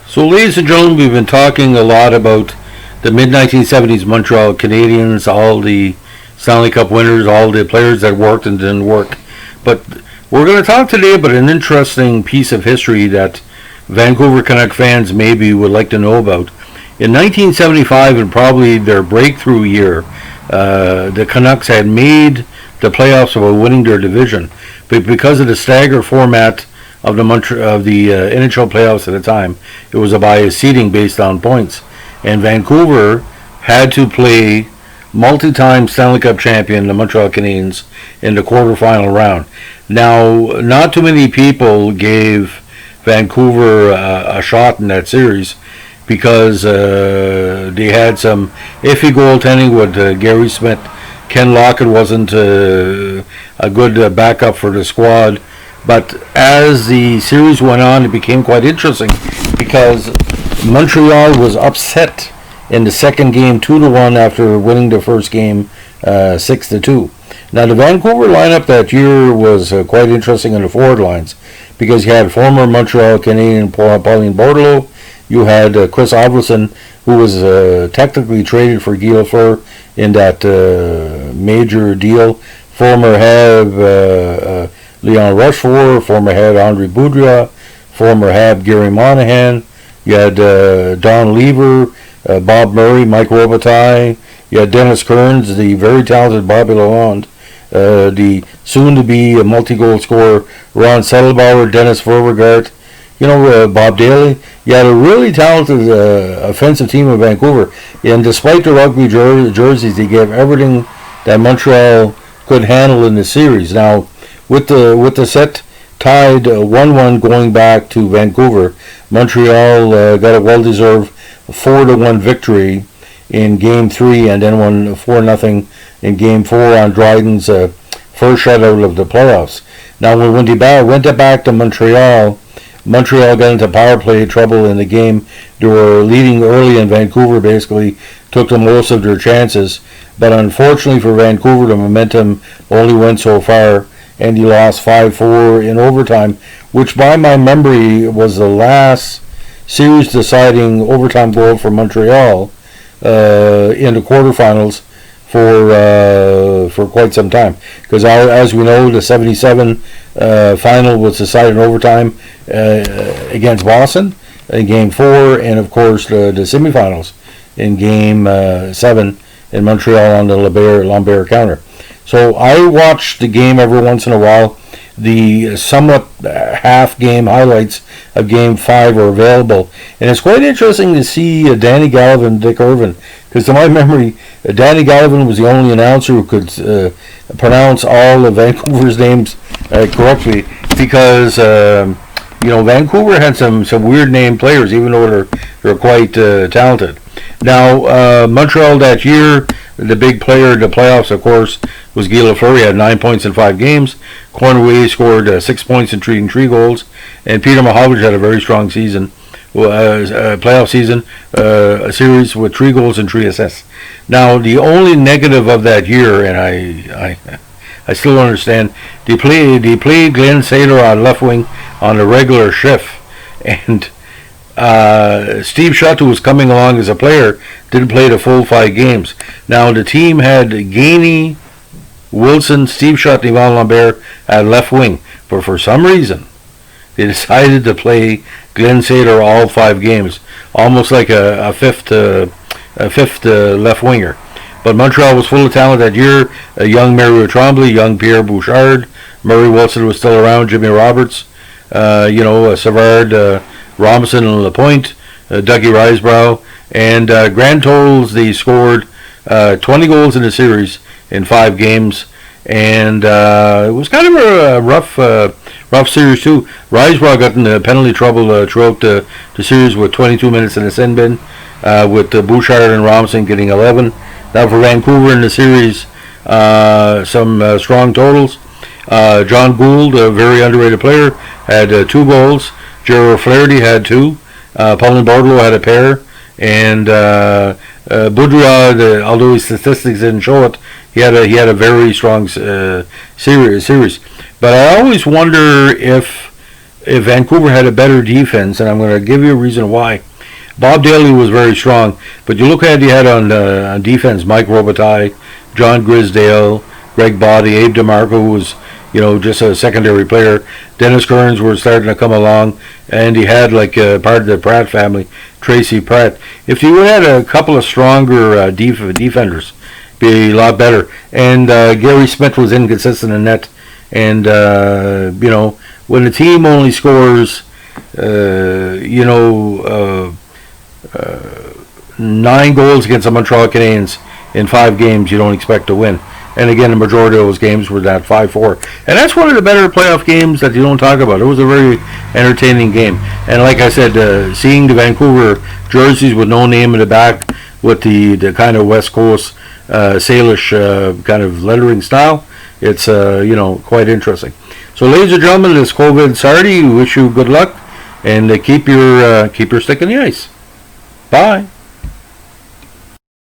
So, ladies and gentlemen, we've been talking a lot about the mid-1970s Montreal Canadiens, all the Stanley Cup winners, all the players that worked and didn't work. But we're going to talk today about an interesting piece of history that Vancouver Canuck fans maybe would like to know about. In 1975, and probably their breakthrough year, the Canucks had made the playoffs by winning their division. But because of the stagger format of the NHL playoffs at the time, it was by seeding based on points, and Vancouver had to play multi-time Stanley Cup champion the Montreal Canadiens in the quarterfinal round. Now, not too many people gave Vancouver a shot in that series because they had some iffy goaltending with Gary Smith. Ken Lockett wasn't a good backup for the squad. But as the series went on, it became quite interesting because Montreal was upset in the second game 2-1 after winning the first game 6-2. Now the Vancouver lineup that year was quite interesting in the forward lines because you had former Montreal Canadian Pauline Bordelot, you had Chris Avildsen, who was technically traded for Guy Lafleur in that major deal, former Habs Leon Rochefort, former Head Andre Boudria, former Hab Gary Monahan. You had Don Lever, Bob Murray, Mike Robitaille. You had Dennis Kearns, the very talented Bobby Lalonde, the soon-to-be multi-goal scorer Ron Settlebauer, Dennis Verbergart, Bob Daly. You had a really talented offensive team in Vancouver, and despite the rugby jerseys, they gave everything that Montreal could handle in the series. Now, with the set tied 1-1 going back to Vancouver, Montreal got a well-deserved 4-1 victory in Game 3 and then won 4-0 in Game 4 on Dryden's first shutout of the playoffs. Now, when they went back to Montreal got into power play trouble in the game. They were leading early, and Vancouver basically took the most of their chances. But unfortunately for Vancouver, the momentum only went so far, and he lost 5-4 in overtime, which by my memory was the last series deciding overtime goal for Montreal in the quarterfinals for quite some time. Because as we know, the 77 final was decided in overtime against Boston in Game 4, and of course the semifinals in Game 7 in Montreal on the Lambert counter. So I watch the game every once in a while. The somewhat half-game highlights of Game 5 are available. And it's quite interesting to see Danny Gallivan and Dick Irvin. Because to my memory, Danny Gallivan was the only announcer who could pronounce all of Vancouver's names correctly. Because, Vancouver had some weird name players, even though they're quite talented. Now, Montreal that year, the big player in the playoffs, of course, was Guy Lafleur. He had 9 points in 5 games. Cornway scored 6 points and 3 goals. And Peter Mahovlich had a very strong season, playoff season, a series with 3 goals and 3 assists. Now, the only negative of that year, and I still don't understand, they played Glenn Saylor on left wing on a regular shift, and Steve Shutt, who was coming along as a player, didn't play the full 5 games. Now, the team had Gainey, Wilson, Steve Shutt, and Yvon Lambert at left wing. But for some reason, they decided to play Glenn Saylor all 5 games, almost like a fifth left winger. But Montreal was full of talent that year. Young Mario Tremblay, young Pierre Bouchard, Murray Wilson was still around, Jimmy Roberts, Savard, Robinson and Lapointe, Dougie Risebrough, and grand totals, they scored 20 goals in the series in 5 games, and it was kind of a rough series too. Risebrough got into penalty trouble throughout the series with 22 minutes in the sin bin, with Bouchard and Robinson getting 11. Now for Vancouver in the series, some strong totals. John Gould, a very underrated player, had 2 goals. Gerard Flaherty had 2. Pauline Bordelot had a pair. And Boudria, although his statistics didn't show it, he had a very strong series. But I always wonder if if Vancouver had a better defense, and I'm going to give you a reason why. Bob Daly was very strong, but you look at you had on defense Mike Robitaille, John Grisdale, Greg Body, Abe DeMarco, who was just a secondary player. Dennis Kearns were starting to come along, and he had part of the Pratt family, Tracy Pratt. If you had a couple of stronger defenders, be a lot better. And Gary Smith was inconsistent in net, and when the team only scores, 9 goals against the Montreal Canadiens in 5 games, you don't expect to win. And again, the majority of those games were that 5-4. And that's one of the better playoff games that you don't talk about. It was a very entertaining game. And like I said, seeing the Vancouver jerseys with no name in the back with the kind of West Coast Salish kind of lettering style, it's quite interesting. So ladies and gentlemen, this COVID Sardi, we wish you good luck, and keep your stick in the ice. Bye.